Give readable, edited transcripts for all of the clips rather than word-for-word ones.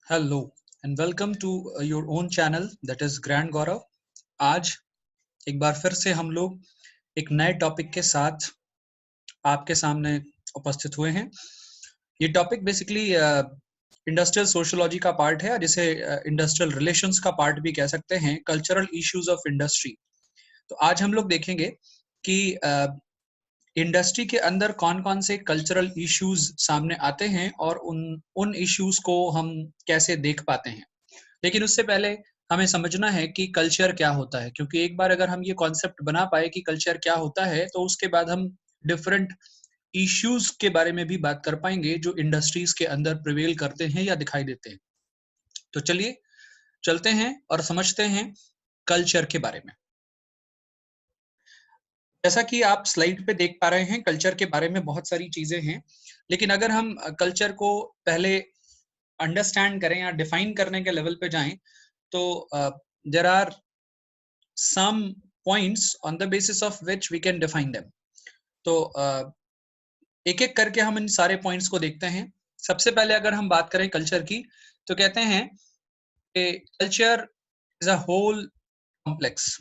Hello and welcome to your own channel that is grand Gaurav. आज एक बार फिर से हम लोग एक नए टॉपिक के साथ आपके सामने उपस्थित हुए हैं। ये टॉपिक बेसिकली इंडस्ट्रियल सोशियोलॉजी का पार्ट है, जिसे इंडस्ट्रियल रिलेशंस का पार्ट भी कह सकते हैं, कल्चरल इश्यूज ऑफ इंडस्ट्री। तो आज हम लोग देखेंगे कि इंडस्ट्री के अंदर कौन कौन से कल्चरल इश्यूज सामने आते हैं और उन इश्यूज को हम कैसे देख पाते हैं। लेकिन उससे पहले हमें समझना है कि कल्चर क्या होता है, क्योंकि एक बार अगर हम ये कॉन्सेप्ट बना पाए कि कल्चर क्या होता है, तो उसके बाद हम डिफरेंट इश्यूज के बारे में भी बात कर पाएंगे जो इंडस्ट्रीज के अंदर प्रिवेल करते हैं या दिखाई देते हैं। तो चलिए चलते हैं और समझते हैं कल्चर के बारे में। जैसा कि आप स्लाइड पे देख पा रहे हैं, कल्चर के बारे में बहुत सारी चीजें हैं, लेकिन अगर हम कल्चर को पहले अंडरस्टैंड करें या डिफाइन करने के लेवल पे जाएं, तो there are some points on the basis of which we can define them. तो एक एक करके हम इन सारे पॉइंट्स को देखते हैं। सबसे पहले अगर हम बात करें कल्चर की, तो कहते हैं कि culture is a whole complex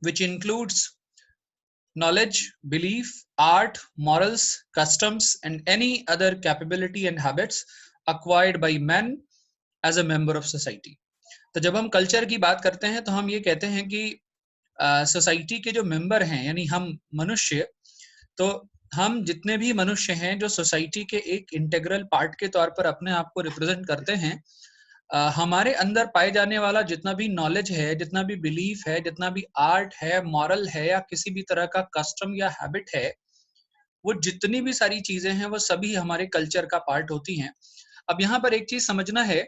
which includes knowledge, belief, art, morals, customs and any other capability and habits acquired by men as a member of society. तो जब हम कल्चर की बात करते हैं तो हम ये कहते हैं कि सोसाइटी के जो मेंबर हैं, यानी हम मनुष्य, तो हम जितने भी मनुष्य हैं जो सोसाइटी के एक इंटीग्रल पार्ट के तौर पर अपने आप को रिप्रेजेंट करते हैं, हमारे अंदर पाए जाने वाला जितना भी नॉलेज है, जितना भी बिलीफ है, जितना भी आर्ट है, मॉरल है या किसी भी तरह का कस्टम या हैबिट है, वो जितनी भी सारी चीजें हैं वो सभी हमारे कल्चर का पार्ट होती हैं। अब यहाँ पर एक चीज समझना है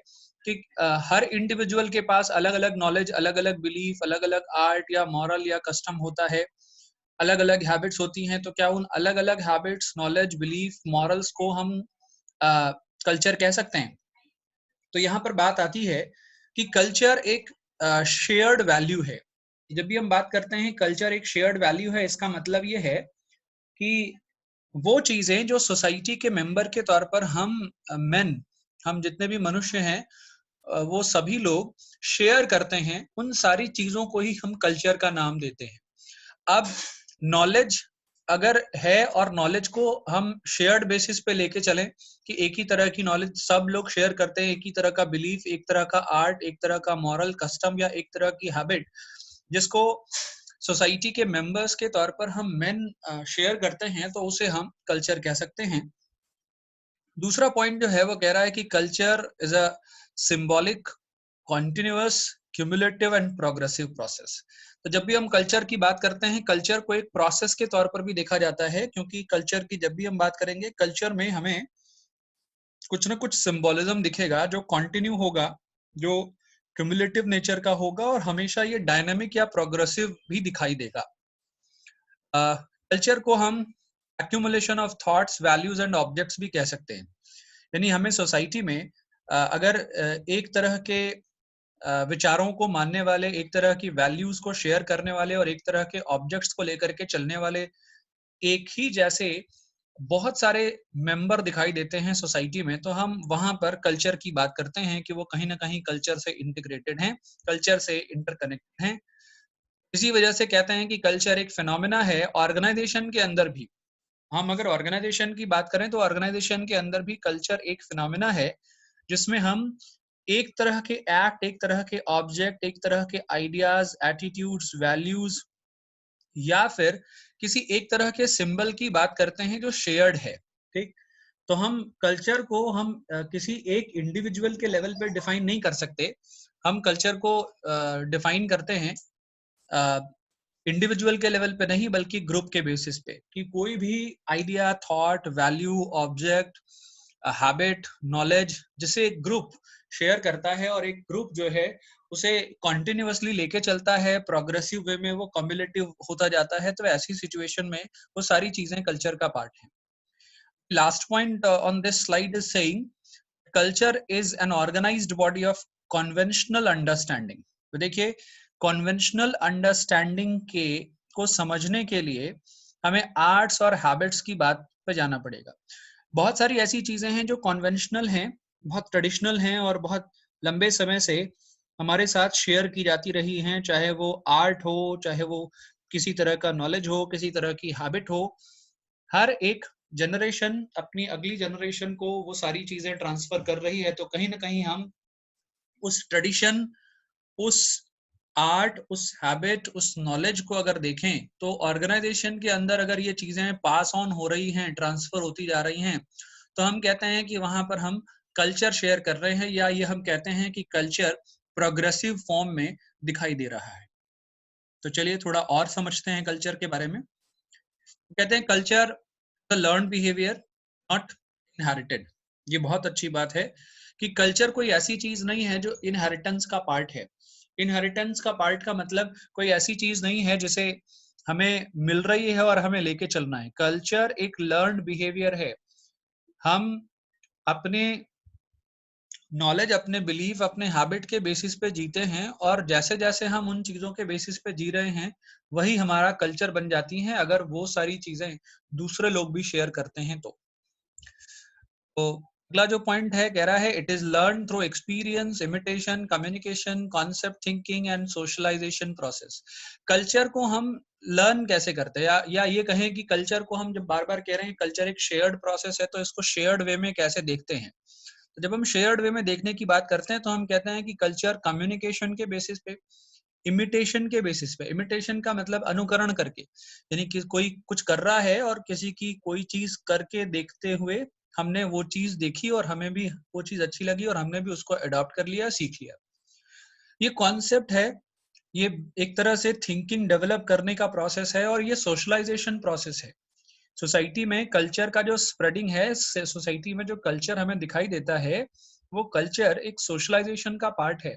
कि हर इंडिविजुअल के पास अलग अलग नॉलेज, अलग अलग बिलीफ, अलग अलग आर्ट या मॉरल या कस्टम होता है, अलग अलग हैबिट्स होती हैं। तो क्या उन अलग अलग हैबिट्स, नॉलेज, बिलीफ, मॉरल्स को हम कल्चर कह सकते हैं? तो यहाँ पर बात आती है कि कल्चर एक शेयर्ड वैल्यू है। जब भी हम बात करते हैं कल्चर एक शेयर्ड वैल्यू है, इसका मतलब ये है कि वो चीजें जो सोसाइटी के मेंबर के तौर पर हम जितने भी मनुष्य हैं, वो सभी लोग शेयर करते हैं, उन सारी चीजों को ही हम कल्चर का नाम देते हैं। अब नॉलेज अगर है और नॉलेज को हम शेयर्ड बेसिस पे लेके चलें कि एक ही तरह की नॉलेज सब लोग शेयर करते हैं, एक ही तरह का बिलीफ, एक तरह का आर्ट, एक तरह का मॉरल कस्टम या एक तरह की हैबिट, जिसको सोसाइटी के मेंबर्स के तौर पर हम मेन शेयर करते हैं, तो उसे हम कल्चर कह सकते हैं। दूसरा पॉइंट जो है वो कह रहा है कि culture is a symbolic, continuous, cumulative and progressive process. तो जब भी हम कल्चर की बात करते हैं, कल्चर को एक प्रोसेस के तौर पर भी देखा जाता है, क्योंकि कल्चर की जब भी हम बात करेंगे, कल्चर में हमें कुछ ना कुछ सिंबोलिज्म दिखेगा जो कॉन्टिन्यू होगा, जो क्यूमुलेटिव नेचर का होगा और हमेशा ये डायनामिक या प्रोग्रेसिव भी दिखाई देगा। कल्चर को हम accumulation of thoughts, values and objects भी कह सकते हैं। यानी हमें सोसाइटी में अगर एक तरह के विचारों को मानने वाले, एक तरह की वैल्यूज को शेयर करने वाले और एक तरह के ऑब्जेक्ट्स को लेकर के चलने वाले एक ही जैसे बहुत सारे मेंबर दिखाई देते हैं सोसाइटी में, तो हम वहां पर कल्चर की बात करते हैं कि वो कहीं ना कहीं कल्चर से इंटीग्रेटेड हैं, कल्चर से इंटरकनेक्टेड हैं। इसी वजह से कहते हैं कि कल्चर एक फिनोमेना है। ऑर्गेनाइजेशन के अंदर भी, हम अगर ऑर्गेनाइजेशन की बात करें तो ऑर्गेनाइजेशन के अंदर भी कल्चर एक फिनोमेना है, जिसमें हम एक तरह के एक्ट, एक तरह के ऑब्जेक्ट, एक तरह के आइडियाज, एटीट्यूड्स, वैल्यूज या फिर किसी एक तरह के सिंबल की बात करते हैं जो शेयर्ड है। ठीक, तो हम कल्चर को हम किसी एक इंडिविजुअल के लेवल पे डिफाइन नहीं कर सकते। हम कल्चर को डिफाइन करते हैं इंडिविजुअल के लेवल पे नहीं, बल्कि ग्रुप के बेसिस पे, कि कोई भी idea, thought, value, object, habit, knowledge जिसे ग्रुप शेयर करता है और एक ग्रुप जो है उसे कॉन्टिन्यूअसली लेके चलता है, प्रोग्रेसिव वे में वो कम्युलेटिव होता जाता है, तो ऐसी सिचुएशन में वो सारी चीजें कल्चर का पार्ट है। Last point on this slide is saying culture is an organised body of conventional understanding. तो देखिए, कन्वेंशनल अंडरस्टैंडिंग के को समझने के लिए हमें आर्ट्स और हैबिट्स की बात पे जाना पड़ेगा। बहुत सारी ऐसी चीजें हैं जो कन्वेंशनल हैं, बहुत ट्रेडिशनल हैं और बहुत लंबे समय से हमारे साथ शेयर की जाती रही हैं, चाहे वो आर्ट हो, चाहे वो किसी तरह का नॉलेज हो, किसी तरह की हैबिट हो। हर एक जनरेशन अपनी अगली जनरेशन को वो सारी चीजें ट्रांसफर कर रही है, तो कहीं ना कहीं हम उस ट्रेडिशन, उस आर्ट, उस हैबिट, उस नॉलेज को अगर देखें तो ऑर्गेनाइजेशन के अंदर अगर ये चीजें पास ऑन हो रही हैं, ट्रांसफर होती जा रही हैं, तो हम कहते हैं कि वहां पर हम कल्चर शेयर कर रहे हैं, या ये हम कहते हैं कि कल्चर प्रोग्रेसिव फॉर्म में दिखाई दे रहा है। तो चलिए थोड़ा और समझते हैं कल्चर के बारे में। कहते हैं culture the learn behaviour, not inherited. ये बहुत अच्छी बात है कि कल्चर कोई ऐसी चीज नहीं है जो इनहेरिटेंस का पार्ट है। इनहेरिटेंस का पार्ट का मतलब कोई ऐसी चीज नहीं है जिसे हमें मिल रही है और हमें लेके चलना है। कल्चर एक लर्न्ड बिहेवियर है। हम अपने नॉलेज, अपने बिलीफ, अपने हैबिट के बेसिस पे जीते हैं, और जैसे जैसे हम उन चीजों के बेसिस पे जी रहे हैं वही हमारा कल्चर बन जाती हैं, अगर वो सारी चीजें दूसरे लोग भी शेयर करते हैं तो अगला जो पॉइंट है कह रहा है it is learn through experience, imitation, communication, concept thinking and socialisation process. Culture को हम लर्न कैसे करते हैं, या ये कहें कि कल्चर को हम जब बार बार कह रहे हैं कल्चर एक शेयर्ड प्रोसेस है, तो इसको शेयर्ड वे में कैसे देखते हैं। तो जब हम शेयर्ड वे में देखने की बात करते हैं तो हम कहते हैं कि कल्चर कम्युनिकेशन के बेसिस पे, इमिटेशन के बेसिस पे, इमिटेशन का मतलब अनुकरण करके, यानी कि कोई कुछ कर रहा है और किसी की कोई चीज करके देखते हुए हमने वो चीज देखी और हमें भी वो चीज अच्छी लगी और हमने भी उसको अडॉप्ट कर लिया, सीख लिया। ये कॉन्सेप्ट है, ये एक तरह से थिंकिंग डेवलप करने का प्रोसेस है, और ये सोशलाइजेशन प्रोसेस है। सोसाइटी में कल्चर का जो स्प्रेडिंग है, सोसाइटी में जो कल्चर हमें दिखाई देता है, वो कल्चर एक सोशलाइजेशन का पार्ट है।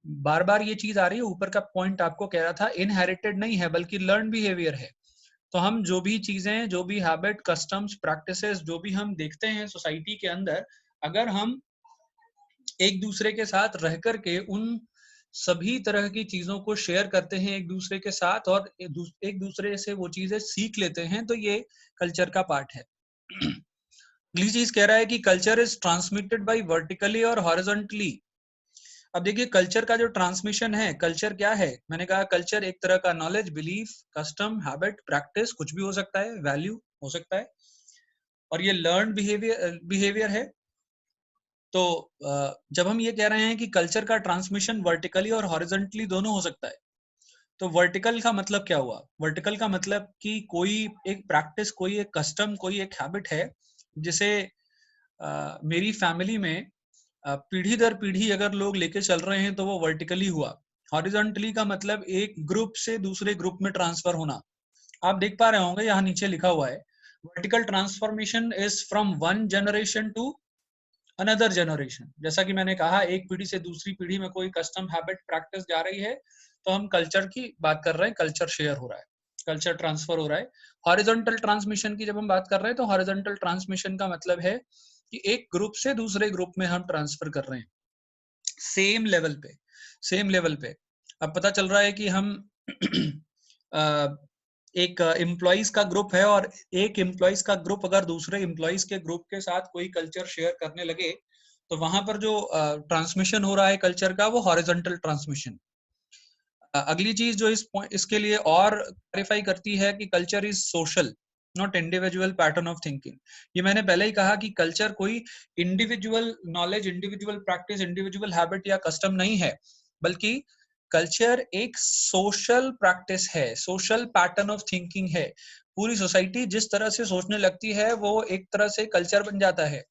बार बार ये चीज आ रही है, ऊपर का पॉइंट आपको कह रहा था, इनहेरिटेड नहीं है बल्कि लर्न बिहेवियर है। तो हम जो भी चीजें, जो भी हैबिट, कस्टम्स, प्रैक्टिसेस जो भी हम देखते हैं सोसाइटी के अंदर, अगर हम एक दूसरे के साथ रह करके उन सभी तरह की चीजों को शेयर करते हैं एक दूसरे के साथ, और एक दूसरे से वो चीजें सीख लेते हैं, तो ये कल्चर का पार्ट है। अगली चीज कह रहा है कि culture is transmitted by vertically और हॉरिजॉन्टली। अब देखिए कल्चर का जो ट्रांसमिशन है, कल्चर क्या है, मैंने कहा कल्चर एक तरह का knowledge, belief, custom, habit, practice, कुछ भी हो सकता है, वैल्यू हो सकता है, और ये लर्न बिहेवियर है। तो जब हम ये कह रहे हैं कि कल्चर का ट्रांसमिशन वर्टिकली और हॉरिजॉन्टली दोनों हो सकता है, तो वर्टिकल का मतलब क्या हुआ? वर्टिकल का मतलब कि कोई एक प्रैक्टिस, कोई एक कस्टम, कोई एक हैबिट है जिसे मेरी फैमिली में पीढ़ी दर पीढ़ी अगर लोग लेके चल रहे हैं तो वो वर्टिकली हुआ। हॉरिजॉन्टली का मतलब एक ग्रुप से दूसरे ग्रुप में ट्रांसफर होना। आप देख पा रहे होंगे यहाँ नीचे लिखा हुआ है, vertical transformation is from one generation to another generation. जैसा कि मैंने कहा, एक पीढ़ी से दूसरी पीढ़ी में कोई कस्टम, हैबिट, प्रैक्टिस जा रही है, तो हम कल्चर की बात कर रहे हैं, कल्चर शेयर हो रहा है, कल्चर ट्रांसफर हो रहा है। हॉरिजॉन्टल ट्रांसमिशन की जब हम बात कर रहे हैं तो हॉरिजॉन्टल ट्रांसमिशन का मतलब है कि एक ग्रुप से दूसरे ग्रुप में हम ट्रांसफर कर रहे हैं, सेम लेवल पे, सेम लेवल पे। अब पता चल रहा है कि हम एक एम्प्लॉइज का ग्रुप है, और एक एम्प्लॉइज का ग्रुप अगर दूसरे एम्प्लॉइज के ग्रुप के साथ कोई कल्चर शेयर करने लगे, तो वहां पर जो ट्रांसमिशन हो रहा है कल्चर का, वो हॉरिजॉन्टल ट्रांसमिशन। अगली चीज जो इसके लिए और क्लैरिफाई करती है कि culture is social, not individual pattern of thinking. ये मैंने पहले ही कहा कि कल्चर कोई individual knowledge, individual practice, individual habit या कस्टम नहीं है, बल्कि कल्चर एक सोशल प्रैक्टिस है, सोशल पैटर्न ऑफ थिंकिंग है। पूरी सोसाइटी जिस तरह से सोचने लगती है वो एक तरह से कल्चर बन जाता है।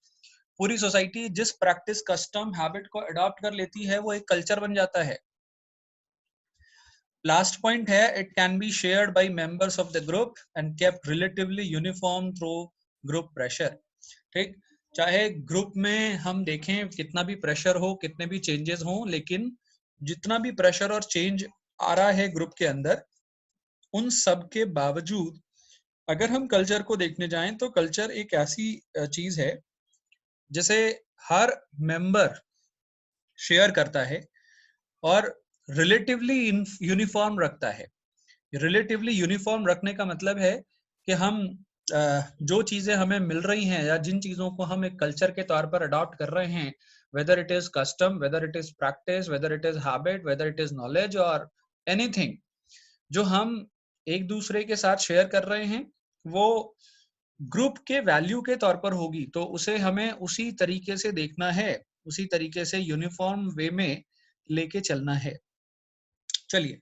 पूरी सोसाइटी जिस प्रैक्टिस, कस्टम, हैबिट को अडॉप्ट कर लेती है वो एक कल्चर बन जाता है। लास्ट पॉइंट है, it can be shared by members of the group and kept relatively uniform through group pressure. ठीक, चाहे ग्रुप में हम देखें कितना भी प्रेशर हो, कितने भी चेंजेस हो, लेकिन जितना भी प्रेशर और चेंज आ रहा है ग्रुप के अंदर, उन सब के बावजूद अगर हम कल्चर को देखने जाएं तो कल्चर एक ऐसी चीज है जिसे हर मेंबर शेयर करता है और रिलेटिवली यूनिफॉर्म रखता है। रिलेटिवली यूनिफॉर्म रखने का मतलब है कि हम जो चीजें हमें मिल रही हैं या जिन चीजों को हम एक कल्चर के तौर पर अडॉप्ट कर रहे हैं, whether it is custom, whether it is practice, whether it is habit, whether it is knowledge और एनीथिंग जो हम एक दूसरे के साथ शेयर कर रहे हैं, वो ग्रुप के वैल्यू के तौर पर होगी, तो उसे हमें उसी तरीके से देखना है, उसी तरीके से यूनिफॉर्म वे में लेके चलना है। चलिए,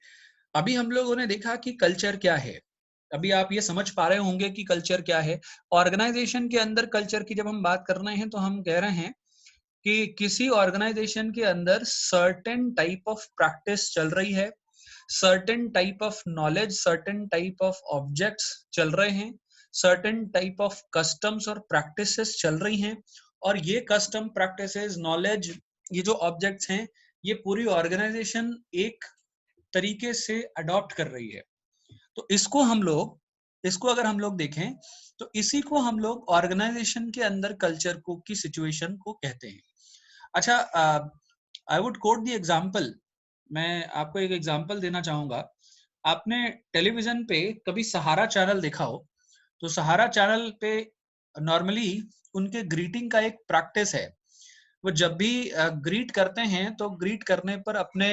अभी हम लोगों ने देखा कि कल्चर क्या है। अभी आप ये समझ पा रहे होंगे कि कल्चर क्या है। ऑर्गेनाइजेशन के अंदर कल्चर की जब हम बात कर रहे हैं तो हम कह रहे हैं कि किसी ऑर्गेनाइजेशन के अंदर सर्टेन टाइप ऑफ प्रैक्टिस चल रही है, certain type of knowledge, certain type of objects चल रहे हैं, सर्टेन टाइप ऑफ कस्टम्स और प्रैक्टिसेस चल रही हैं, और ये कस्टम, प्रैक्टिसेस, नॉलेज, ये जो ऑब्जेक्ट्स हैं, ये पूरी ऑर्गेनाइजेशन एक तरीके से अडॉप्ट कर रही है। तो इसको अगर हम लोग देखें तो इसी को हम लोग ऑर्गेनाइजेशन के अंदर कल्चर को की सिचुएशन को कहते हैं। अच्छा, I would quote the example. मैं आपको एक एग्जांपल देना चाहूंगा। आपने टेलीविजन पे कभी सहारा चैनल देखा हो, तो सहारा चैनल पे नॉर्मली उनके ग्रीटिंग का एक प्रैक्टिस है। वो जब भी ग्रीट करते हैं तो ग्रीट करने पर अपने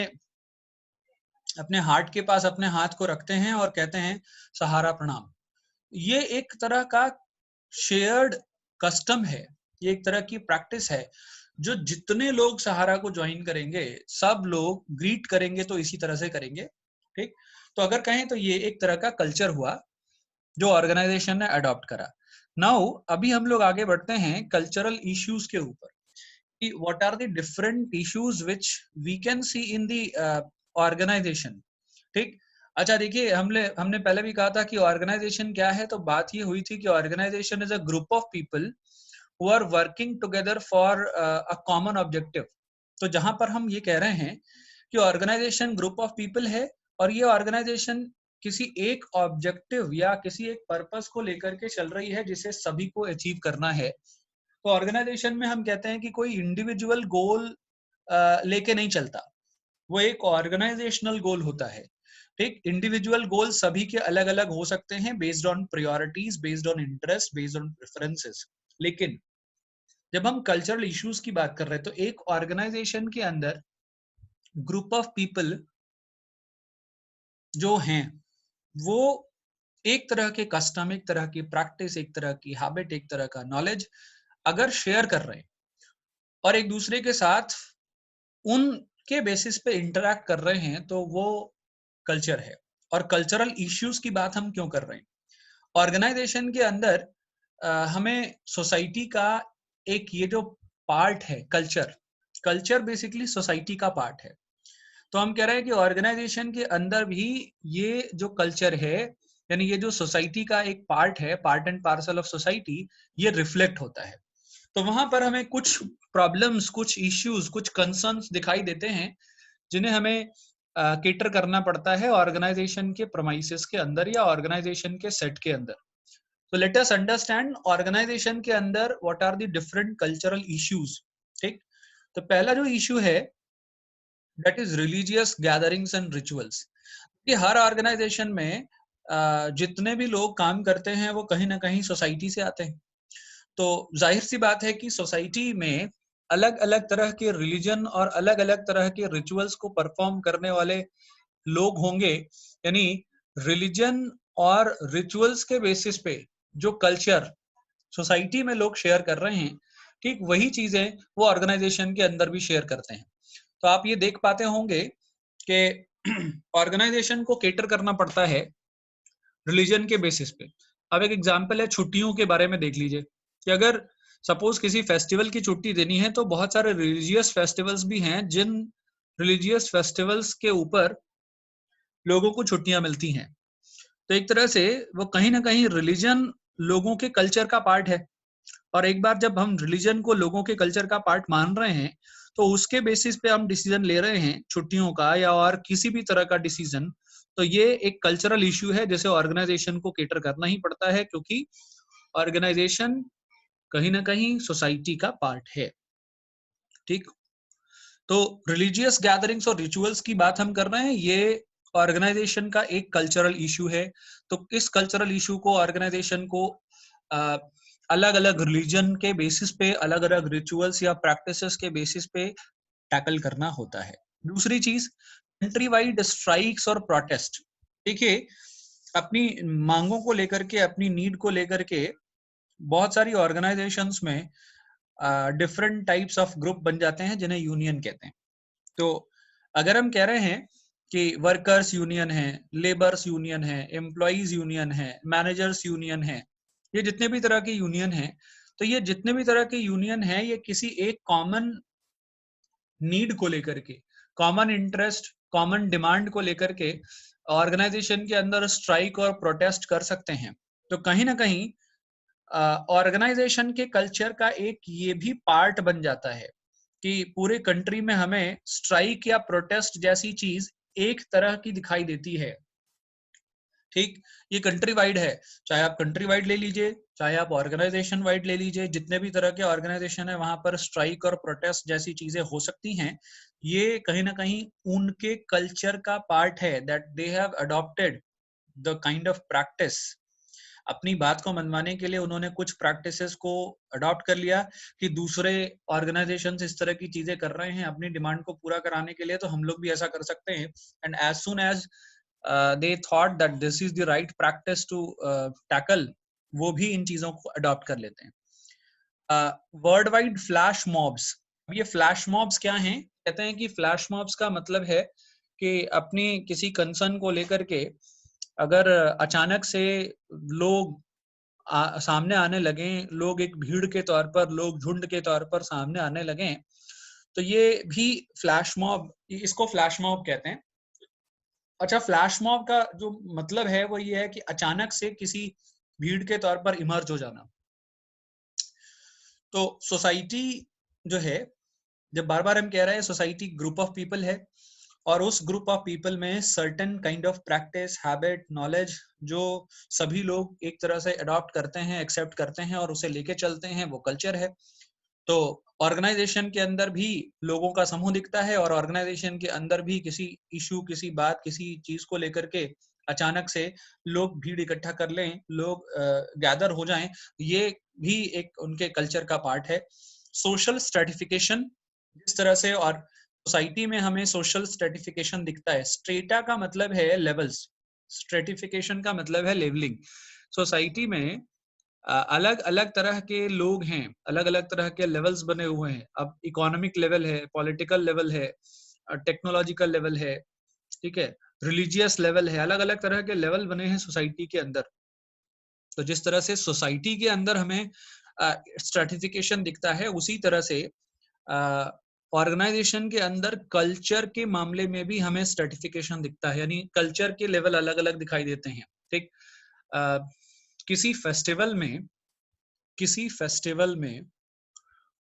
अपने हार्ट के पास अपने हाथ को रखते हैं और कहते हैं सहारा प्रणाम। ये एक तरह का शेयर्ड कस्टम है, ये एक तरह की प्रैक्टिस है जो जितने लोग सहारा को ज्वाइन करेंगे सब लोग ग्रीट करेंगे तो इसी तरह से करेंगे। ठीक, तो अगर कहें तो ये एक तरह का कल्चर हुआ जो ऑर्गेनाइजेशन ने अडॉप्ट करा। नाउ अभी हम लोग आगे बढ़ते हैं कल्चरल इश्यूज के ऊपर कि what are the different issues which we can see in the organisation. ठीक, अच्छा देखिए, हमने पहले भी कहा था कि ऑर्गेनाइजेशन क्या है, तो बात ये हुई थी कि organisation is a group of people who are working together for a common objective. तो जहां पर हम ये कह रहे हैं कि ऑर्गेनाइजेशन ग्रुप ऑफ पीपल है और ये ऑर्गेनाइजेशन किसी एक ऑब्जेक्टिव या किसी एक पर्पस को लेकर के चल रही है जिसे सभी को अचीव करना है। तो ऑर्गेनाइजेशन में हम कहते हैं कि कोई इंडिविजुअल गोल लेके नहीं चलता, वो एक ऑर्गेनाइजेशनल गोल होता है। ठीक, इंडिविजुअल गोल सभी के अलग अलग हो सकते हैं based on priorities, based on interest, based on preferences. लेकिन जब हम कल्चरल इश्यूज की बात कर रहे हैं तो एक ऑर्गेनाइजेशन के अंदर ग्रुप ऑफ पीपल जो हैं वो एक तरह के कस्टम, एक तरह की प्रैक्टिस, एक तरह की हैबिट, एक तरह का नॉलेज अगर शेयर कर रहे हैं और एक दूसरे के साथ उनके बेसिस पे इंटरैक्ट कर रहे हैं तो वो कल्चर है। और कल्चरल इश्यूज की बात हम क्यों कर रहे हैं? ऑर्गेनाइजेशन के अंदर हमें सोसाइटी का एक ये जो पार्ट है कल्चर, कल्चर बेसिकली सोसाइटी का पार्ट है। तो हम कह रहे हैं कि ऑर्गेनाइजेशन के अंदर भी ये जो कल्चर है, यानी ये जो सोसाइटी का एक पार्ट है, part and parcel of society, ये रिफ्लेक्ट होता है। तो वहां पर हमें कुछ प्रॉब्लम्स, कुछ इश्यूज, कुछ कंसर्न्स दिखाई देते हैं जिन्हें हमें केटर करना पड़ता है ऑर्गेनाइजेशन के प्रमाइसेस के अंदर या ऑर्गेनाइजेशन के सेट के अंदर। तो लेट अस अंडरस्टैंड ऑर्गेनाइजेशन के अंदर what are the different cultural issues. ठीक, तो पहला जो इश्यू है that is religious gatherings and rituals. कि हर ऑर्गेनाइजेशन में जितने भी लोग काम करते हैं वो कहीं ना कहीं सोसाइटी से आते हैं। तो जाहिर सी बात है कि सोसाइटी में अलग अलग तरह के रिलीजन और अलग अलग तरह के रिचुअल्स को परफॉर्म करने वाले लोग होंगे। यानी रिलीजन और रिचुअल्स के बेसिस पे जो कल्चर सोसाइटी में लोग शेयर कर रहे हैं, ठीक वही चीजें वो ऑर्गेनाइजेशन के अंदर भी शेयर करते हैं। तो आप ये देख पाते होंगे कि ऑर्गेनाइजेशन को केटर करना पड़ता है रिलीजन के बेसिस पे। अब एक एग्जांपल है छुट्टियों के बारे में, देख लीजिए कि अगर सपोज किसी फेस्टिवल की छुट्टी देनी है तो बहुत सारे रिलीजियस फेस्टिवल्स भी हैं जिन रिलीजियस फेस्टिवल्स के ऊपर लोगों को छुट्टियां मिलती हैं। तो एक तरह से वो कहीं ना कहीं रिलीजन लोगों के कल्चर का पार्ट है। और एक बार जब हम रिलीजन को लोगों के कल्चर का पार्ट मान रहे हैं तो उसके बेसिस पे हम डिसीजन ले रहे हैं छुट्टियों का या और किसी भी तरह का डिसीजन, तो ये एक कल्चरल इश्यू है जिसे ऑर्गेनाइजेशन को केटर करना ही पड़ता है क्योंकि ऑर्गेनाइजेशन कहीं ना कहीं सोसाइटी का पार्ट है। ठीक, तो रिलीजियस गैदरिंग्स और रिचुअल्स की बात हम कर रहे हैं, ये ऑर्गेनाइजेशन का एक कल्चरल इशू है। तो इस कल्चरल इशू को ऑर्गेनाइजेशन को अलग अलग रिलीजन के बेसिस पे अलग अलग रिचुअल्स या प्रैक्टिसेस के बेसिस पे टैकल करना होता है। दूसरी चीज, कंट्री वाइड स्ट्राइक्स और प्रोटेस्ट। देखिए, अपनी मांगों को लेकर के, अपनी नीड को लेकर के बहुत सारी ऑर्गेनाइजेशंस में डिफरेंट टाइप्स ऑफ ग्रुप बन जाते हैं जिन्हें यूनियन कहते हैं। तो अगर हम कह रहे हैं कि वर्कर्स यूनियन है, लेबर्स यूनियन है, एम्प्लॉइज यूनियन है, मैनेजर्स यूनियन है, ये जितने भी तरह के यूनियन हैं, तो ये जितने भी तरह के यूनियन हैं, ये किसी एक कॉमन नीड को लेकर के, कॉमन इंटरेस्ट, कॉमन डिमांड को लेकर के ऑर्गेनाइजेशन के अंदर स्ट्राइक और प्रोटेस्ट कर सकते हैं। तो कहीं ना कहीं ऑर्गेनाइजेशन के कल्चर का एक ये भी पार्ट बन जाता है कि पूरे कंट्री में हमें स्ट्राइक या प्रोटेस्ट जैसी चीज एक तरह की दिखाई देती है। ठीक, ये कंट्री वाइड है, चाहे आप कंट्री वाइड ले लीजिए, चाहे आप ऑर्गेनाइजेशन वाइड ले लीजिए, जितने भी तरह के ऑर्गेनाइजेशन है वहां पर स्ट्राइक और प्रोटेस्ट जैसी चीजें हो सकती हैं। ये कहीं ना कहीं उनके कल्चर का पार्ट है, that they have adopted the kind of practice. अपनी बात को मनवाने के लिए उन्होंने कुछ प्रैक्टिसेस को अडॉप्ट कर लिया कि दूसरे ऑर्गेनाइजेशन इस तरह की चीजें कर रहे हैं अपनी डिमांड को पूरा कराने के लिए, तो हम लोग भी ऐसा कर सकते हैं। And as soon as they thought that this is the right practice to tackle, वो भी इन चीजों को अडॉप्ट कर लेते हैं। World wide flash mobs. अब ये फ्लैश मॉब्स क्या हैं? कहते हैं कि फ्लैश मॉब्स का मतलब है कि अपनी किसी कंसर्न को लेकर के अगर अचानक से लोग सामने आने लगे, लोग एक भीड़ के तौर पर, लोग झुंड के तौर पर सामने आने लगे, तो ये भी फ्लैश मॉब, इसको फ्लैश मॉब कहते हैं। अच्छा, फ्लैश मॉब का जो मतलब है वो ये है कि अचानक से किसी भीड़ के तौर पर इमर्ज हो जाना। तो सोसाइटी जो है, जब बार बार हम कह रहे हैं सोसाइटी ग्रुप ऑफ पीपल है, और उस ग्रुप ऑफ पीपल में certain kind of practice, habit, knowledge जो सभी लोग एक तरह से अडॉप्ट करते हैं, एक्सेप्ट करते हैं और उसे लेके चलते हैं, वो कल्चर है। तो ऑर्गेनाइजेशन के अंदर भी लोगों का समूह दिखता है, और ऑर्गेनाइजेशन के अंदर भी किसी इशू, किसी बात, किसी चीज को लेकर के अचानक से लोग भीड़ इकट्ठा कर लें, लोग गैदर हो जाएं, ये भी एक उनके कल्चर का पार्ट है। सोशल स्ट्रेटिफिकेशन, जिस तरह से और सोसाइटी में हमें सोशल स्ट्रेटिफिकेशन दिखता है, स्ट्रेटा का मतलब है लेवल्स, स्ट्रेटिफिकेशन का मतलब है लेवलिंग। सोसाइटी में अलग अलग तरह के लोग हैं, अलग अलग तरह के लेवल्स बने हुए हैं। अब इकोनॉमिक लेवल है, पॉलिटिकल लेवल है, टेक्नोलॉजिकल लेवल है, ठीक है, रिलीजियस लेवल है, अलग अलग तरह के लेवल बने हैं सोसाइटी के अंदर। तो जिस तरह से सोसाइटी के अंदर हमें स्ट्रेटिफिकेशन दिखता है, उसी तरह से ऑर्गेनाइजेशन के अंदर कल्चर के मामले में भी हमें स्ट्रेटिफिकेशन दिखता है, यानी कल्चर के लेवल अलग अलग दिखाई देते हैं। ठीक, किसी फेस्टिवल में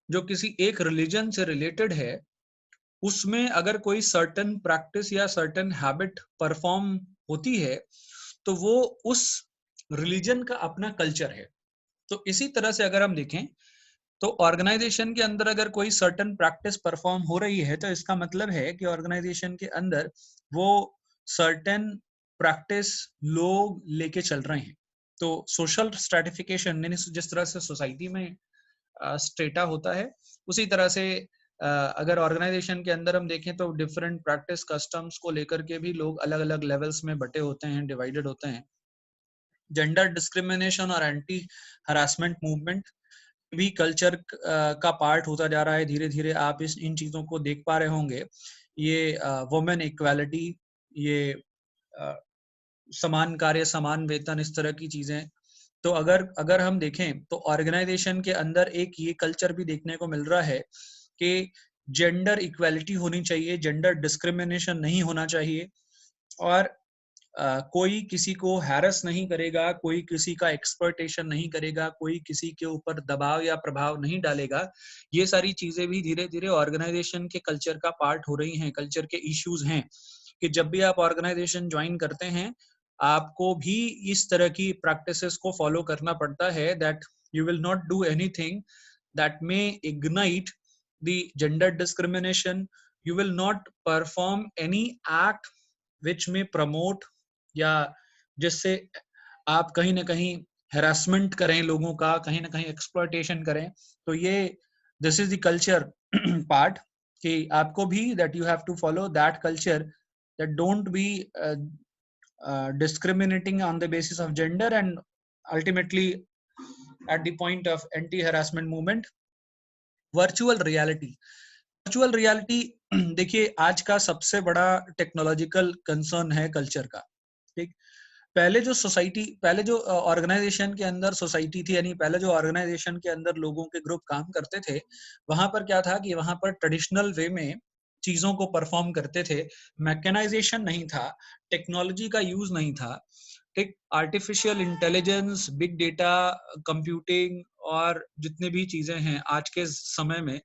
जो किसी एक रिलीजन से रिलेटेड है, उसमें अगर कोई सर्टेन प्रैक्टिस या सर्टेन हैबिट परफॉर्म होती है, तो वो उस रिलीजन का अपना कल्चर है। तो इसी तरह से अगर हम देखें, तो ऑर्गेनाइजेशन के अंदर अगर कोई सर्टेन प्रैक्टिस परफॉर्म हो रही है, तो इसका मतलब है कि ऑर्गेनाइजेशन के अंदर वो सर्टेन प्रैक्टिस लोग लेके चल रहे हैं। तो सोशल स्ट्रेटिफिकेशन, जिस तरह से सोसाइटी में स्ट्रेटा होता है, उसी तरह से अगर ऑर्गेनाइजेशन के अंदर हम देखें तो डिफरेंट प्रैक्टिस, कस्टम्स को लेकर के भी लोग अलग अलग लेवल्स में बटे होते हैं, डिवाइडेड होते हैं। जेंडर डिस्क्रिमिनेशन और एंटी हरासमेंट मूवमेंट भी कल्चर का पार्ट होता जा रहा है। धीरे धीरे आप इन चीजों को देख पा रहे होंगे। ये वुमेन इक्वालिटी, ये समान कार्य समान वेतन, इस तरह की चीजें। तो अगर अगर हम देखें तो ऑर्गेनाइजेशन के अंदर एक ये कल्चर भी देखने को मिल रहा है कि जेंडर इक्वालिटी होनी चाहिए, जेंडर डिस्क्रिमिनेशन नहीं होना चाहिए, और कोई किसी को हैरस नहीं करेगा, कोई किसी का एक्सप्लॉयटेशन नहीं करेगा, कोई किसी के ऊपर दबाव या प्रभाव नहीं डालेगा। ये सारी चीजें भी धीरे धीरे ऑर्गेनाइजेशन के कल्चर का पार्ट हो रही हैं, कल्चर के इश्यूज हैं कि जब भी आप ऑर्गेनाइजेशन ज्वाइन करते हैं, आपको भी इस तरह की प्रैक्टिसेस को फॉलो करना पड़ता है, that you will not do anything that may ignite the gender discrimination, you will not perform any act which may promote, या जिससे आप कहीं ना कहीं harassment करें लोगों का, कहीं ना कहीं exploitation करें, तो ये this is the culture part कि आपको भी that you have to follow that culture, that don't be discriminating on the basis of gender, and ultimately at the point of anti-harassment movement. Virtual reality, virtual reality देखिए आज का सबसे बड़ा technological concern है culture का। ठीक, पहले जो सोसाइटी, पहले जो ऑर्गेनाइजेशन के अंदर सोसाइटी थी, यानी पहले जो ऑर्गेनाइजेशन के अंदर लोगों के ग्रुप काम करते थे, वहां पर क्या था कि वहां पर ट्रेडिशनल वे में चीजों को परफॉर्म करते थे, मैकेनाइजेशन नहीं था, टेक्नोलॉजी का यूज नहीं था। ठीक, artificial intelligence, big data, computing और जितने भी चीजें हैं आज के समय में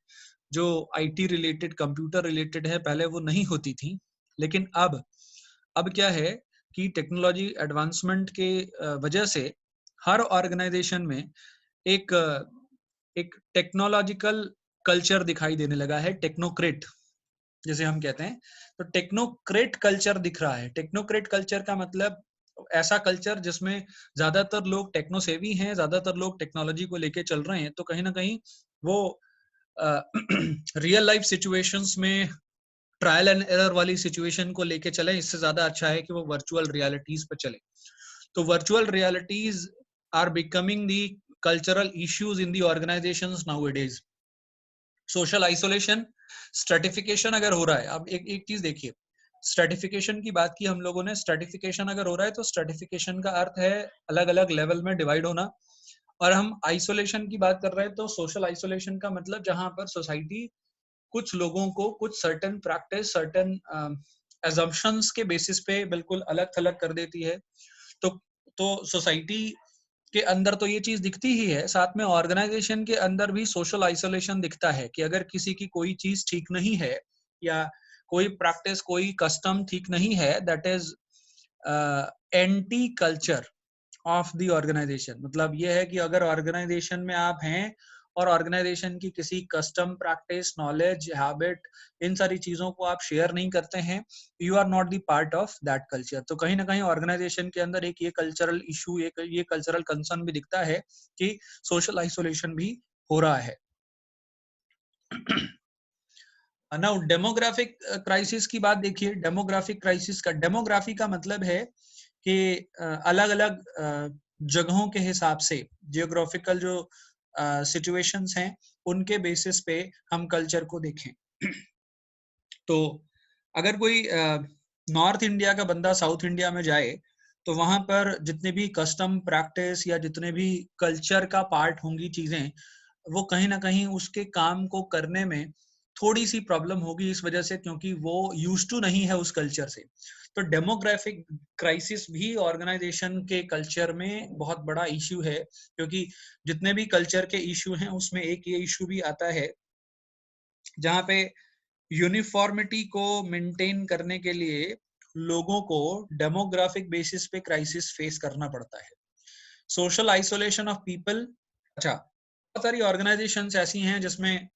जो आईटी रिलेटेड, कंप्यूटर रिलेटेड है, पहले वो नहीं होती थी। लेकिन अब क्या है कि टेक्नोलॉजी एडवांसमेंट के वजह से हर ऑर्गेनाइजेशन में एक एक टेक्नोलॉजिकल कल्चर दिखाई देने लगा है, टेक्नोक्रेट जैसे हम कहते हैं। तो टेक्नोक्रेट कल्चर दिख रहा है। टेक्नोक्रेट कल्चर का मतलब ऐसा कल्चर जिसमें ज्यादातर लोग टेक्नो सेवी हैं, ज्यादातर लोग टेक्नोलॉजी को लेके चल रहे हैं। तो कहीं ना कहीं वो रियल लाइफ सिचुएशंस में ट्रायल एंड एरर वाली सिचुएशन को लेके चले, इससे ज्यादा अच्छा है कि वो वर्चुअल रियलिटीज पे चले। तो virtual realities are becoming the cultural issues in the organisations nowadays. Social isolation, stratification अगर हो रहा है, अब एक चीज देखिए, स्ट्रेटिफिकेशन की बात की हम लोगों ने। स्ट्रेटिफिकेशन अगर हो रहा है तो स्ट्रेटिफिकेशन का अर्थ है अलग अलग लेवल में डिवाइड होना। और हम आइसोलेशन की बात कर रहे हैं तो सोशल आइसोलेशन का मतलब जहां पर सोसाइटी कुछ लोगों को कुछ सर्टेन प्रैक्टिस, सर्टेन assumptions के बेसिस पे बिल्कुल अलग थलग कर देती है। तो तो सोसाइटी के अंदर तो ये चीज दिखती ही है, साथ में ऑर्गेनाइजेशन के अंदर भी सोशल आइसोलेशन दिखता है कि अगर किसी की कोई चीज ठीक नहीं है या कोई प्रैक्टिस, कोई कस्टम ठीक नहीं है, that is anti culture of the organisation. मतलब ये है कि अगर ऑर्गेनाइजेशन में आप हैं और ऑर्गेनाइजेशन की किसी कस्टम, प्रैक्टिस, नॉलेज, हैबिट, इन सारी चीजों को आप शेयर नहीं करते हैं, you are not the part of that culture. तो कहीं ना कहीं ऑर्गेनाइजेशन के अंदर एक ये कल्चरल इशू, ये कल्चरल कंसर्न भी दिखता है कि सोशल आइसोलेशन भी हो रहा है। नाउ डेमोग्राफिक क्राइसिस की बात देखिए। डेमोग्राफिक क्राइसिस का, डेमोग्राफी का मतलब है कि अलग अलग जगहों के हिसाब से, जियोग्राफिकल जो सिचुएशंस हैं उनके बेसिस पे हम कल्चर को देखें। तो अगर कोई नॉर्थ इंडिया का बंदा साउथ इंडिया में जाए तो वहां पर जितने भी कस्टम, प्रैक्टिस या जितने भी कल्चर का पार्ट होंगी चीजें, वो कहीं ना कहीं उसके काम को करने में थोड़ी सी प्रॉब्लम होगी, इस वजह से क्योंकि वो यूज टू नहीं है उस कल्चर से। तो डेमोग्राफिक क्राइसिस भी ऑर्गेनाइजेशन के कल्चर में बहुत बड़ा इश्यू है, क्योंकि जितने भी कल्चर के इश्यू हैं उसमें एक ये इश्यू भी आता है जहाँ पे यूनिफॉर्मिटी को मेंटेन करने के लिए लोगों को डेमोग्राफिक बेसिस पे क्राइसिस फेस करना पड़ता है। सोशल आइसोलेशन ऑफ पीपल, अच्छा, बहुत सारी ऑर्गेनाइजेशंस ऐसी हैं जिसमें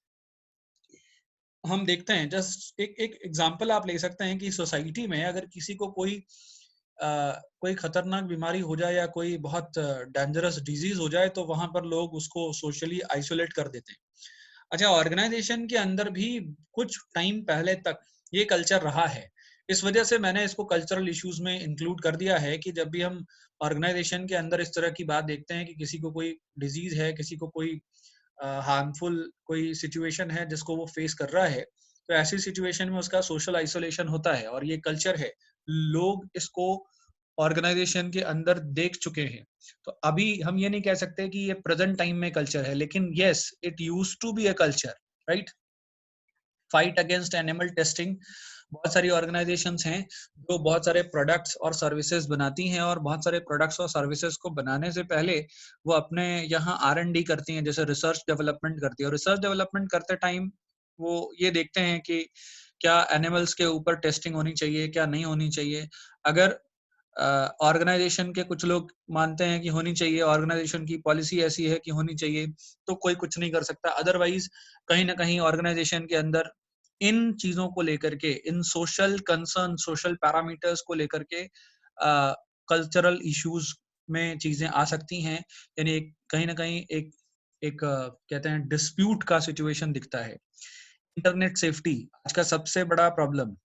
हम देखते हैं, जस्ट एक एग्जांपल आप ले सकते हैं कि सोसाइटी में अगर किसी को कोई खतरनाक बीमारी हो जाए या कोई बहुत डेंजरस डिजीज हो जाए तो वहां पर लोग उसको सोशली आइसोलेट कर देते हैं। अच्छा, ऑर्गेनाइजेशन के अंदर भी कुछ टाइम पहले तक ये कल्चर रहा है। इस वजह से मैंने इसको कल्चरल इश्यूज में इंक्लूड कर दिया है कि जब भी हम ऑर्गेनाइजेशन के अंदर इस तरह की बात देखते हैं कि किसी को कोई डिजीज है, किसी को कोई हार्मफुल कोई सिचुएशन है जिसको वो फेस कर रहा है, तो ऐसी सिचुएशन में उसका सोशल आइसोलेशन होता है और ये कल्चर है। लोग इसको ऑर्गेनाइजेशन के अंदर देख चुके हैं। तो अभी हम ये नहीं कह सकते कि ये प्रेजेंट टाइम में कल्चर है, लेकिन yes, it used to be a culture, right. Fight against animal testing, बहुत सारी ऑर्गेनाइजेशंस हैं जो बहुत सारे प्रोडक्ट्स और सर्विसेज बनाती हैं, और बहुत सारे प्रोडक्ट्स और सर्विसेज को बनाने से पहले वो अपने यहाँ R&D करती हैं, जैसे रिसर्च डेवलपमेंट करती है। और रिसर्च डेवलपमेंट करते टाइम वो ये देखते हैं कि क्या एनिमल्स के ऊपर टेस्टिंग होनी चाहिए, क्या नहीं होनी चाहिए। अगर ऑर्गेनाइजेशन के कुछ लोग मानते हैं कि होनी चाहिए, ऑर्गेनाइजेशन की पॉलिसी ऐसी है कि होनी चाहिए, तो कोई कुछ नहीं कर सकता। अदरवाइज कहीं ना कहीं ऑर्गेनाइजेशन के अंदर इन चीजों को लेकर के, इन सोशल कंसर्न, सोशल पैरामीटर्स को लेकर के कल्चरल इश्यूज में चीजें आ सकती हैं, यानी कहीं ना कहीं एक कहते हैं डिस्प्यूट का सिचुएशन दिखता है। इंटरनेट सेफ्टी आज का सबसे बड़ा प्रॉब्लम।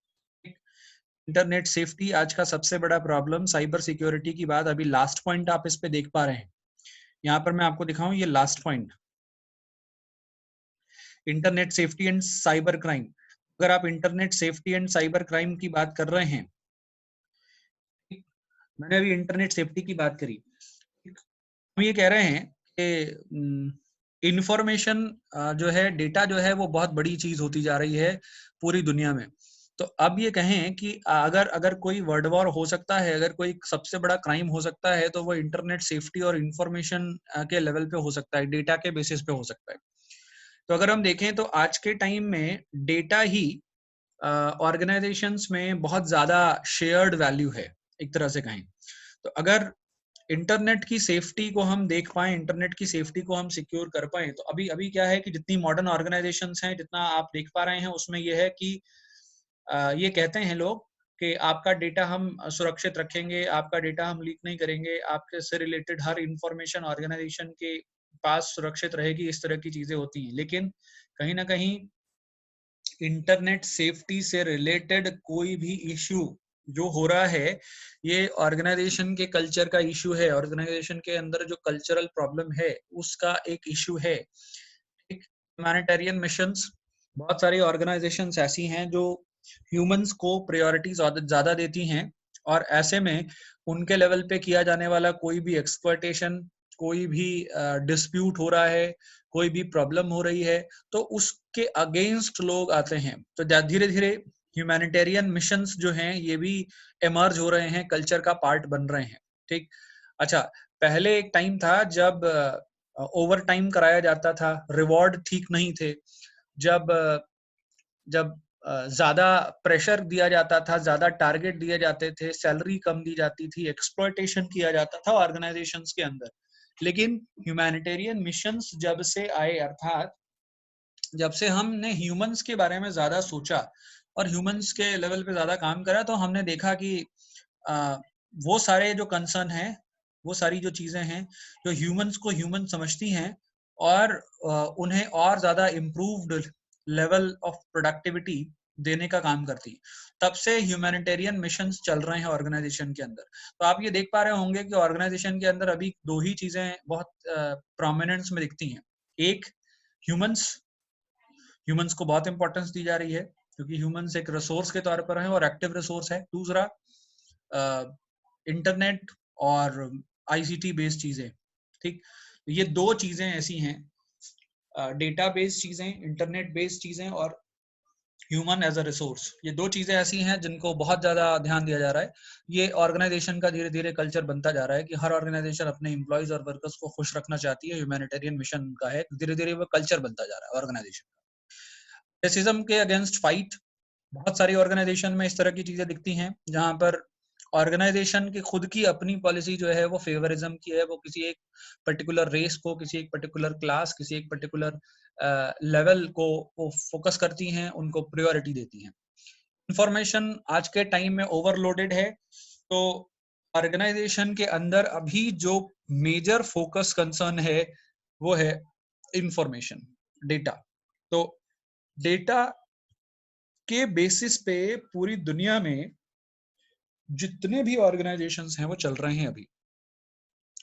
इंटरनेट सेफ्टी आज का सबसे बड़ा प्रॉब्लम, साइबर सिक्योरिटी की बात, अभी लास्ट पॉइंट आप इस पे देख पा रहे हैं। यहाँ पर मैं आपको दिखाऊं, ये last point, internet safety and cyber crime. अगर आप internet safety and cyber crime की बात कर रहे हैं, मैंने अभी इंटरनेट सेफ्टी की बात करी, हम ये कह रहे हैं कि इंफॉर्मेशन जो है, डेटा जो है, वो बहुत बड़ी चीज होती जा रही है पूरी दुनिया में। तो अब ये कहें कि अगर अगर कोई वर्ल्ड वॉर हो सकता है, अगर कोई सबसे बड़ा क्राइम हो सकता है, तो वो इंटरनेट सेफ्टी और इंफॉर्मेशन के लेवल पे हो सकता है, डेटा के बेसिस पे हो सकता है। तो अगर हम देखें तो आज के टाइम में डेटा ही ऑर्गेनाइजेशंस में बहुत ज्यादा शेयर्ड वैल्यू है, एक तरह से कहें तो। अगर इंटरनेट की सेफ्टी को हम देख पाए, इंटरनेट की सेफ्टी को हम सिक्योर कर पाए, तो अभी अभी क्या है कि जितनी मॉडर्न ऑर्गेनाइजेशंस हैं, जितना आप देख पा रहे हैं, उसमें ये है कि ये कहते हैं लोग कि आपका डेटा हम सुरक्षित रखेंगे, आपका डेटा हम लीक नहीं करेंगे, आपके से रिलेटेड हर इंफॉर्मेशन ऑर्गेनाइजेशन के पास सुरक्षित रहेगी, इस तरह की चीजें होती हैं। लेकिन कहीं ना कहीं इंटरनेट सेफ्टी से रिलेटेड कोई भी इश्यू जो हो रहा है, ये ऑर्गेनाइजेशन के कल्चर का इश्यू है, ऑर्गेनाइजेशन के अंदर जो कल्चरल प्रॉब्लम है उसका एक इश्यू है। एक ह्यूमैनिटेरियन मिशंस, बहुत सारी ऑर्गेनाइजेशंस ऐसी हैं जो ह्यूमंस को प्रायोरिटी ज्यादा देती हैं, और ऐसे में उनके लेवल पे किया जाने वाला कोई भी एक्सप्लॉयटेशन, कोई भी डिस्प्यूट हो रहा है, कोई भी प्रॉब्लम हो रही है, तो उसके अगेंस्ट लोग आते हैं। तो धीरे धीरे ह्यूमैनिटेरियन मिशंस जो हैं, ये भी इमर्ज हो रहे हैं, कल्चर का पार्ट बन रहे हैं। ठीक, अच्छा, पहले एक टाइम था जब ओवर टाइम कराया जाता था, रिवॉर्ड ठीक नहीं थे, जब जब ज्यादा प्रेशर दिया जाता था, ज्यादा टारगेट दिए जाते थे, सैलरी कम दी जाती थी, एक्सप्लॉयटेशन किया जाता था ऑर्गेनाइजेशंस के अंदर। लेकिन ह्यूमैनिटेरियन मिशंस जब से आए, अर्थात जब से हमने ह्यूमंस के बारे में ज्यादा सोचा और ह्यूमंस के लेवल पे ज्यादा काम करा, तो हमने देखा कि वो सारे जो कंसर्न है, वो सारी जो चीजें हैं जो ह्यूमंस को ह्यूमन समझती हैं और उन्हें और ज्यादा इम्प्रूव्ड लेवल ऑफ प्रोडक्टिविटी देने का काम करती है, तब से ह्यूमैनिटेरियन मिशंस चल रहे हैं ऑर्गेनाइजेशन के अंदर। तो आप ये देख पा रहे होंगे कि ऑर्गेनाइजेशन के अंदर अभी दो ही चीजें बहुत प्रोमिनेंस में दिखती हैं। एक, ह्यूमंस, ह्यूमंस को बहुत इंपॉर्टेंस दी जा रही है क्योंकि ह्यूमंस एक रिसोर्स के तौर पर है और एक्टिव रिसोर्स है। दूसरा, इंटरनेट और आईसीटी बेस्ड चीजें। ठीक, ये दो चीजें ऐसी हैं, डेटा बेस्ड चीजें, इंटरनेट बेस्ड चीजें और ह्यूमन एज अ रिसोर्स, ये दो चीजें ऐसी हैं जिनको बहुत ज्यादा ध्यान दिया जा रहा है। ये ऑर्गेनाइजेशन का धीरे धीरे कल्चर बनता जा रहा है कि हर ऑर्गेनाइजेशन अपने एम्प्लॉयज और वर्कर्स को खुश रखना चाहती है, ह्यूमैनिटेरियन मिशन का है, धीरे धीरे वो कल्चर बनता जा रहा है ऑर्गेनाइजेशन। रेसिज्म के अगेंस्ट फाइट, बहुत सारी ऑर्गेनाइजेशन में इस तरह की चीजें दिखती हैं जहां पर ऑर्गेनाइजेशन की खुद की अपनी पॉलिसी जो है वो फेवरिज्म की है, वो किसी एक पर्टिकुलर रेस को, किसी एक पर्टिकुलर क्लास, किसी एक पर्टिकुलर लेवल को वो फोकस करती हैं, उनको प्रायोरिटी देती हैं। इंफॉर्मेशन आज के टाइम में ओवरलोडेड है, तो ऑर्गेनाइजेशन के अंदर अभी जो मेजर फोकस कंसर्न है वो है इंफॉर्मेशन, डेटा। तो डेटा के बेसिस पे पूरी दुनिया में जितने भी ऑर्गेनाइजेशंस हैं वो चल रहे हैं अभी।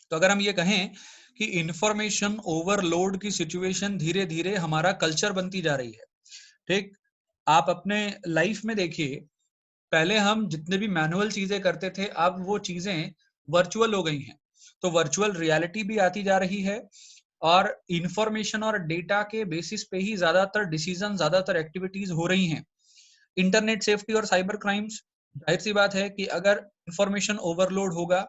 तो अगर हम ये कहें कि इंफॉर्मेशन ओवरलोड की सिचुएशन धीरे धीरे हमारा कल्चर बनती जा रही है। ठीक, आप अपने लाइफ में देखिए, पहले हम जितने भी मैनुअल चीजें करते थे, अब वो चीजें वर्चुअल हो गई हैं, तो वर्चुअल रियलिटी भी आती जा रही है और इंफॉर्मेशन और डेटा के बेसिस पे ही ज्यादातर डिसीजन, ज्यादातर एक्टिविटीज हो रही हैं। इंटरनेट सेफ्टी और साइबर क्राइम्स, जाहिर सी बात है कि अगर इंफॉर्मेशन ओवरलोड होगा,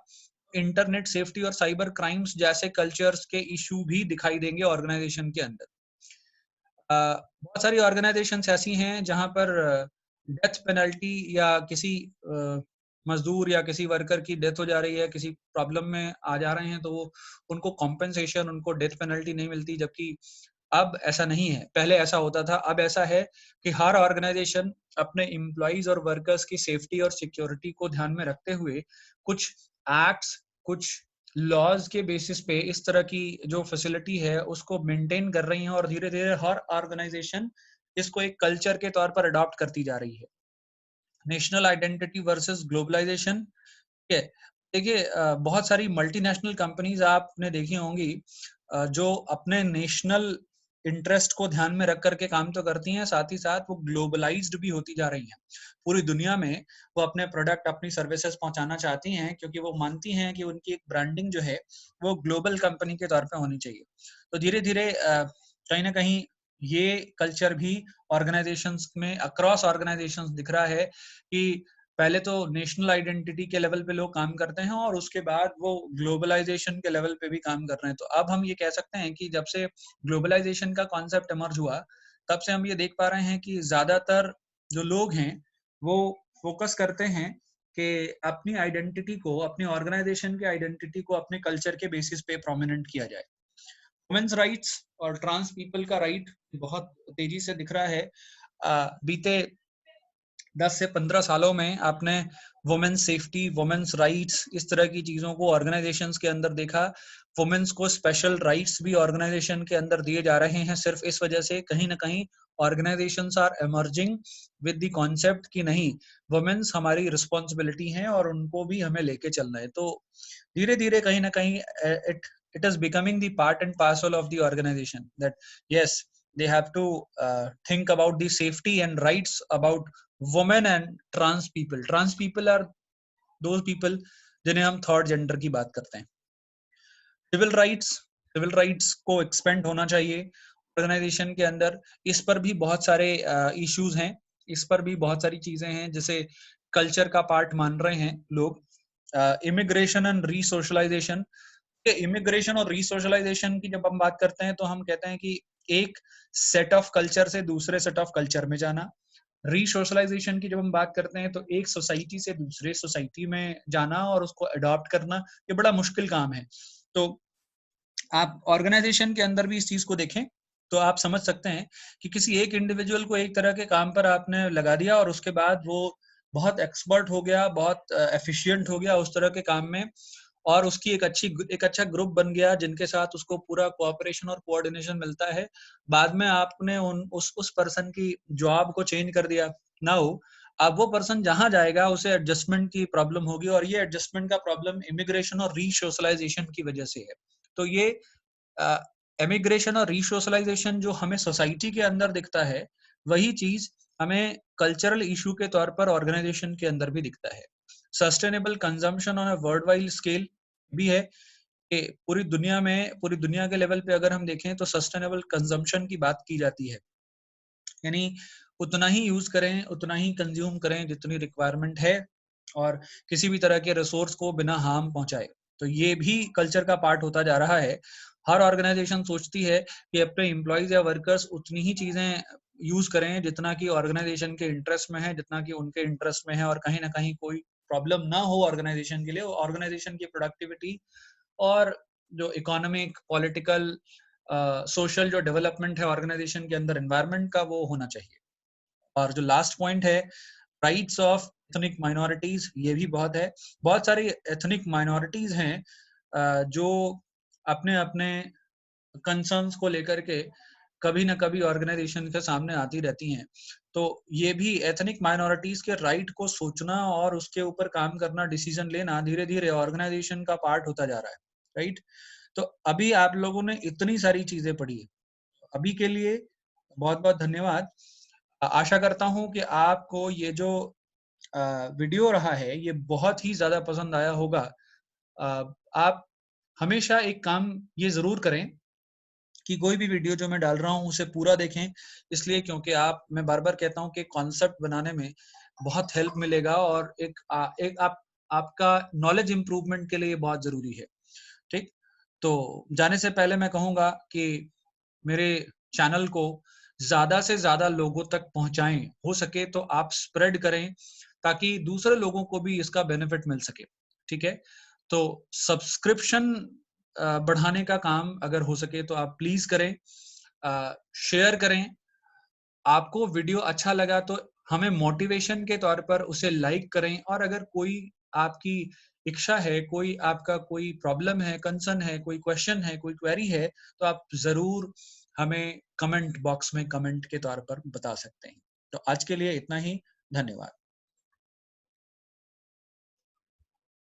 इंटरनेट सेफ्टी और साइबर क्राइम्स जैसे कल्चर्स के इशू भी दिखाई देंगे ऑर्गेनाइजेशन के अंदर। बहुत सारी ऑर्गेनाइजेशंस ऐसी हैं जहां पर डेथ पेनल्टी या किसी मजदूर या किसी वर्कर की डेथ हो जा रही है, किसी प्रॉब्लम में आ जा रहे हैं, तो वो उनको कॉम्पेंसेशन, उनको डेथ पेनल्टी नहीं मिलती, जबकि अब ऐसा नहीं है। पहले ऐसा होता था, अब ऐसा है कि हर ऑर्गेनाइजेशन अपने एम्प्लॉइज और वर्कर्स की सेफ्टी और सिक्योरिटी को ध्यान में रखते हुए कुछ एक्ट्स, कुछ लॉज के बेसिस पे इस तरह की जो फैसिलिटी है उसको मेंटेन कर रही हैं और धीरे धीरे हर ऑर्गेनाइजेशन इसको एक कल्चर के तौर पर अडॉप्ट करती जा रही है। National identity versus globalization. ठीक है, देखिए बहुत सारी मल्टीनेशनल कंपनीज आपने देखी होंगी जो अपने नेशनल इंटरेस्ट को ध्यान में रख करके काम तो करती हैं, साथ ही साथ वो ग्लोबलाइज्ड भी होती जा रही हैं। पूरी दुनिया में वो अपने प्रोडक्ट अपनी सर्विसेज पहुंचाना चाहती हैं क्योंकि वो मानती हैं कि उनकी एक ब्रांडिंग जो है वो ग्लोबल कंपनी के तौर पे होनी चाहिए। तो धीरे धीरे कहीं ना कहीं ये कल्चर भी ऑर्गेनाइजेशंस में अक्रॉस ऑर्गेनाइजेशंस दिख रहा है कि पहले तो नेशनल आइडेंटिटी के लेवल पे लोग काम करते हैं और उसके बाद वो ग्लोबलाइजेशन के लेवल पे भी काम कर रहे हैं। तो अब हम ये कह सकते हैं कि जब से ग्लोबलाइजेशन का कॉन्सेप्ट इमर्ज हुआ, तब से हम ये देख पा रहे हैं कि ज्यादातर जो लोग हैं वो फोकस करते हैं कि अपनी आइडेंटिटी को, अपनी ऑर्गेनाइजेशन की आइडेंटिटी को अपने कल्चर के बेसिस पे प्रोमिनेंट किया जाए। वुमेन्स राइट्स और ट्रांस पीपल का राइट बहुत तेजी से दिख रहा है। बीते 10 से 15 सालों में आपने वुमेन्स सेफ्टी, वुमेन्स राइट्स, इस तरह की चीजों को ऑर्गेनाइजेशंस के अंदर देखा। वुमेन्स को स्पेशल राइट्स भी ऑर्गेनाइजेशन के अंदर दिए जा रहे हैं, सिर्फ इस वजह से कहीं ना कहीं organizations are emerging with the concept कि नहीं, वुमेन्स हमारी रिस्पॉन्सिबिलिटी हैं और उनको भी हमें लेके चलना है। तो धीरे धीरे कहीं ना कहीं it it is becoming the part and parcel of the organization that yes, they have to think about the safety and rights about women and trans people. Trans people are those people जिन्हें हम third gender की बात करते हैं। Civil rights, civil rights को expand होना चाहिए organisation के अंदर। इस पर भी बहुत सारे इश्यूज हैं, इस पर भी बहुत सारी चीजें हैं जिसे कल्चर का पार्ट मान रहे हैं लोग। Immigration and रीसोशलाइजेशन। इमिग्रेशन और रीसोशलाइजेशन की जब हम बात करते हैं तो हम कहते हैं कि एक सेट ऑफ कल्चर से दूसरे सेट ऑफ कल्चर में जाना। रीसोशलाइजेशन की जब हम बात करते हैं तो एक सोसाइटी से दूसरे सोसाइटी में जाना और उसको अडॉप्ट करना, ये बड़ा मुश्किल काम है। तो आप ऑर्गेनाइजेशन के अंदर भी इस चीज को देखें तो आप समझ सकते हैं कि किसी एक इंडिविजुअल को एक तरह के काम पर आपने लगा दिया और उसके बाद वो बहुत एक्सपर्ट हो गया, बहुत एफिशिएंट हो गया उस तरह के काम में, और उसकी एक अच्छा ग्रुप बन गया जिनके साथ उसको पूरा कोऑपरेशन और कोऑर्डिनेशन मिलता है। बाद में आपने उस पर्सन की जॉब को चेंज कर दिया। नाउ अब वो पर्सन जहां जाएगा उसे एडजस्टमेंट की प्रॉब्लम होगी और ये एडजस्टमेंट का प्रॉब्लम इमिग्रेशन और रीसोशलाइजेशन की वजह से है। तो ये इमिग्रेशन और रीसोशलाइजेशन जो हमें सोसाइटी के अंदर दिखता है, वही चीज हमें कल्चरल इशू के तौर पर ऑर्गेनाइजेशन के अंदर भी दिखता है। Sustainable consumption on a world wide scale भी है कि पूरी दुनिया के लेवल पे अगर हम देखें तो सस्टेनेबल कंजम्पशन की बात की जाती है, यानी उतना ही यूज करें, उतना ही कंज्यूम करें जितनी रिक्वायरमेंट है और किसी भी तरह के रिसोर्स को बिना हार्म पहुंचाए। तो ये भी कल्चर का पार्ट होता जा रहा है। हर ऑर्गेनाइजेशन सोचती है कि अपने एम्प्लॉयज या वर्कर्स उतनी ही चीजें यूज करें जितना कि ऑर्गेनाइजेशन के इंटरेस्ट में है, जितना कि उनके इंटरेस्ट में है, और कहीं ना कहीं कोई प्रॉब्लम ना हो ऑर्गेनाइजेशन के लिए। ऑर्गेनाइजेशन की प्रोडक्टिविटी और जो इकोनॉमिक, पॉलिटिकल, सोशल जो डेवलपमेंट है ऑर्गेनाइजेशन के अंदर एनवायरनमेंट का, वो होना चाहिए। और जो लास्ट पॉइंट है, राइट्स ऑफ एथनिक माइनॉरिटीज, ये भी बहुत है। बहुत सारी एथनिक माइनॉरिटीज हैं जो अपने अपने कंसर्न्स को लेकर के कभी ना कभी ऑर्गेनाइजेशन के सामने आती रहती हैं। तो ये भी एथनिक माइनॉरिटीज के राइट को सोचना और उसके ऊपर काम करना, डिसीजन लेना धीरे धीरे ऑर्गेनाइजेशन का पार्ट होता जा रहा है, राइट। तो अभी आप लोगों ने इतनी सारी चीजें पढ़ी है, अभी के लिए बहुत बहुत धन्यवाद। आशा करता हूं कि आपको ये जो वीडियो रहा है ये बहुत ही ज्यादा पसंद आया होगा। आप हमेशा एक काम ये जरूर करें कि कोई भी वीडियो जो मैं डाल रहा हूँ उसे पूरा देखें, इसलिए क्योंकि मैं बार बार कहता हूँ कि कॉन्सेप्ट बनाने में बहुत हेल्प मिलेगा और एक आपका नॉलेज इंप्रूवमेंट के लिए बहुत जरूरी है। ठीक, तो जाने से पहले मैं कहूंगा कि मेरे चैनल को ज्यादा से ज्यादा लोगों तक पहुंचाएं, हो सके तो आप स्प्रेड करें ताकि दूसरे लोगों को भी इसका बेनिफिट मिल सके। ठीक है, तो सब्सक्रिप्शन बढ़ाने का काम अगर हो सके तो आप प्लीज करें, शेयर करें। आपको वीडियो अच्छा लगा तो हमें मोटिवेशन के तौर पर उसे लाइक करें, और अगर कोई आपकी इच्छा है, कोई आपका कोई प्रॉब्लम है, कंसर्न है, कोई क्वेश्चन है, कोई क्वेरी है, तो आप ज़रूर हमें कमेंट बॉक्स में कमेंट के तौर पर बता सकते हैं। तो आज के लिए इतना ही, धन्यवाद।